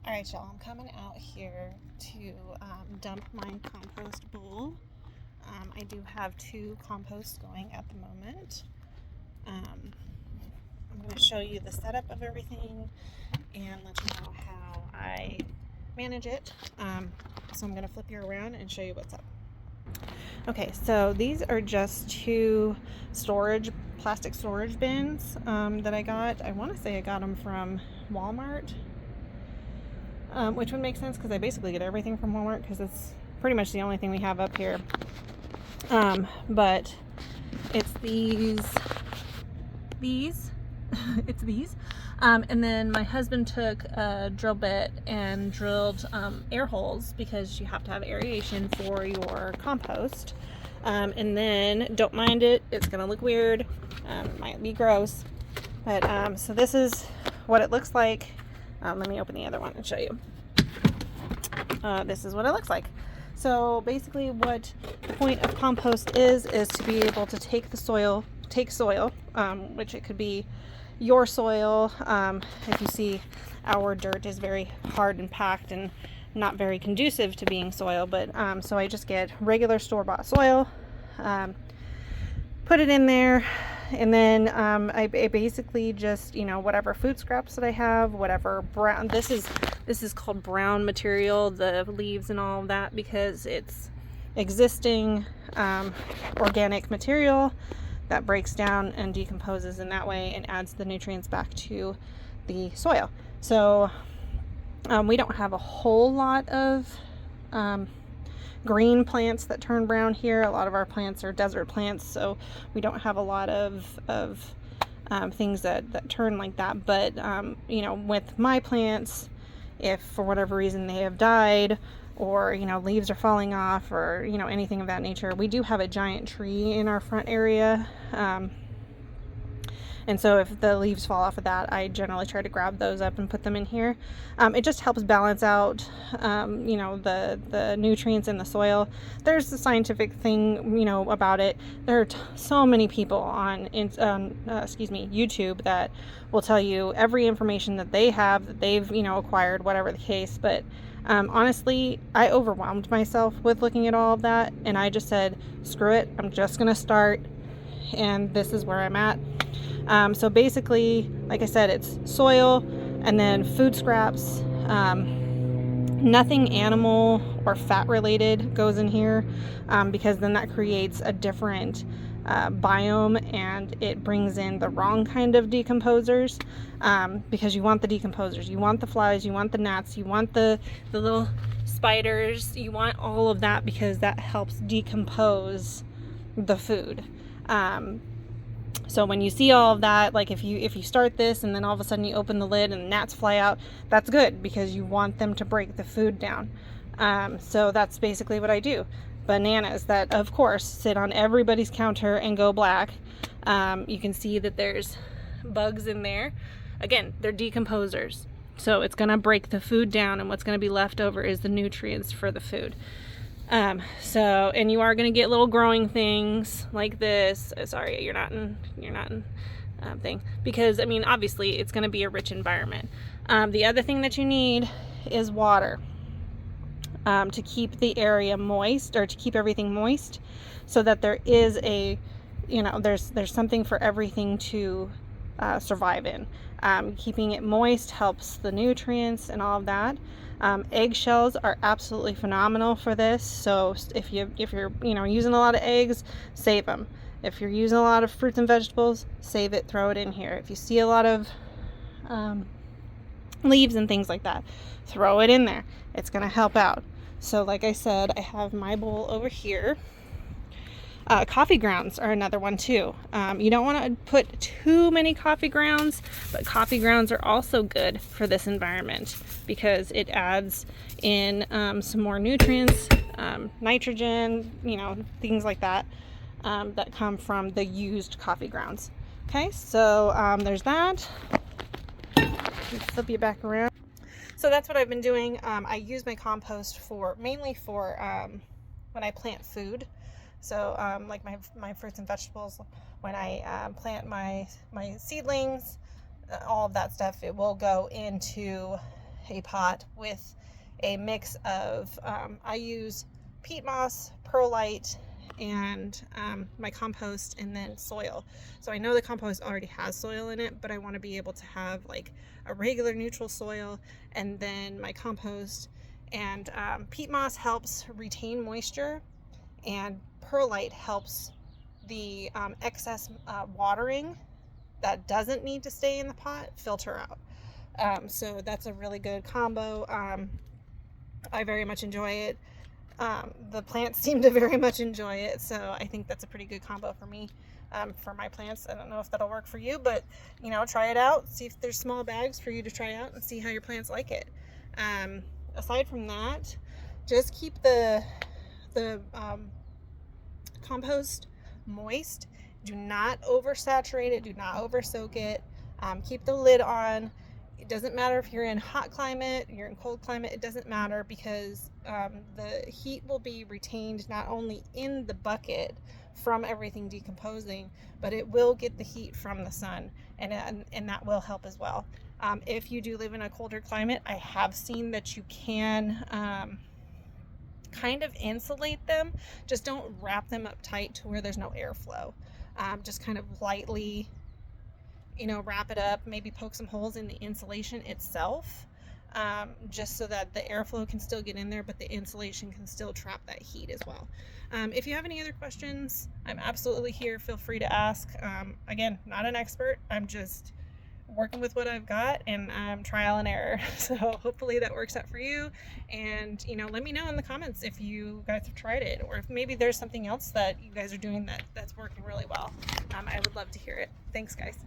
Alright, y'all, I'm coming out here to dump my compost bowl. I do have 2 composts going at the moment. I'm going to show you the setup of everything and let you know how I manage it. So I'm going to flip you around and show you what's up. Okay, so these are just 2 plastic storage bins that I got. I want to say I got them from Walmart. Which would make sense because I basically get everything from Walmart because it's pretty much the only thing we have up here. But it's these, it's these. And then my husband took a drill bit and drilled air holes because you have to have aeration for your compost. And then, don't mind it, it's gonna look weird, it might be gross. But so this is what it looks like. Let me open the other one and show you. This is what it looks like. So basically what the point of compost is to be able to take soil, which it could be your soil. If you see, our dirt is very hard and packed and not very conducive to being soil, but so I just get regular store-bought soil, put it in there, and then I basically just, whatever food scraps that I have, whatever brown, this is called brown material, the leaves and all of that, because it's existing organic material that breaks down and decomposes in that way and adds the nutrients back to the soil. So we don't have a whole lot of green plants that turn brown here. A lot of our plants are desert plants, so we don't have a lot of things that turn like that. But with my plants, if for whatever reason they have died, or leaves are falling off, or anything of that nature, we do have a giant tree in our front area, and so if the leaves fall off of that, I generally try to grab those up and put them in here. It just helps balance out, the nutrients in the soil. There's a scientific thing, about it. There are so many people on YouTube that will tell you every information that they have, that they've, acquired, whatever the case. But honestly, I overwhelmed myself with looking at all of that, and I just said, screw it, I'm just going to start, and this is where I'm at. So basically, like I said, it's soil and then food scraps. Nothing animal or fat related goes in here, because then that creates a different biome, and it brings in the wrong kind of decomposers, because you want the decomposers, you want the flies, you want the gnats, you want the little spiders, you want all of that, because that helps decompose the food. So when you see all of that, like if you start this and then all of a sudden you open the lid and gnats fly out, that's good, because you want them to break the food down. So that's basically what I do. Bananas that, of course, sit on everybody's counter and go black. You can see that there's bugs in there. Again, they're decomposers. So it's going to break the food down, and what's going to be left over is the nutrients for the food. And you are going to get little growing things like this. Sorry, you're not in thing, because obviously it's going to be a rich environment. The other thing that you need is water, to keep the area moist, or to keep everything moist, so that there is there's something for everything to survive in. Keeping it moist helps the nutrients and all of that. Eggshells are absolutely phenomenal for this. So if you're using a lot of eggs, save them. If you're using a lot of fruits and vegetables, save it, throw it in here. If you see a lot of leaves and things like that, throw it in there. It's going to help out. So like I said, I have my bowl over here. Coffee grounds are another one too. You don't want to put too many coffee grounds, but coffee grounds are also good for this environment, because it adds in some more nutrients, nitrogen, things like that, that come from the used coffee grounds. Okay, so there's that. Let's flip you back around. So that's what I've been doing. I use my compost mainly for when I plant food. So like my fruits and vegetables, when I plant my seedlings, all of that stuff, it will go into a pot with a mix of, I use peat moss, perlite, and my compost, and then soil. So I know the compost already has soil in it, but I want to be able to have like a regular neutral soil and then my compost. And peat moss helps retain moisture, and perlite helps the excess watering that doesn't need to stay in the pot filter out. So that's a really good combo. I very much enjoy it. The plants seem to very much enjoy it, so I think that's a pretty good combo for me, for my plants. I don't know if that'll work for you, but you know, try it out, see if there's small bags for you to try out and see how your plants like it. Aside from that, just keep the compost moist. Do not oversaturate it, do not over soak it. Keep the lid on. It doesn't matter if you're in hot climate, you're in cold climate, it doesn't matter, because the heat will be retained not only in the bucket from everything decomposing, but it will get the heat from the sun, and that will help as well. If you do live in a colder climate, I have seen that you can kind of insulate them. Just don't wrap them up tight to where there's no airflow. Just kind of lightly, you know, wrap it up, maybe poke some holes in the insulation itself, just so that the airflow can still get in there, but the insulation can still trap that heat as well. If you have any other questions, I'm absolutely here. Feel free to ask. Again, not an expert. I'm just working with what I've got, and trial and error. So hopefully that works out for you. And you know, let me know in the comments if you guys have tried it, or if maybe there's something else that you guys are doing that's working really well. I would love to hear it. Thanks, guys.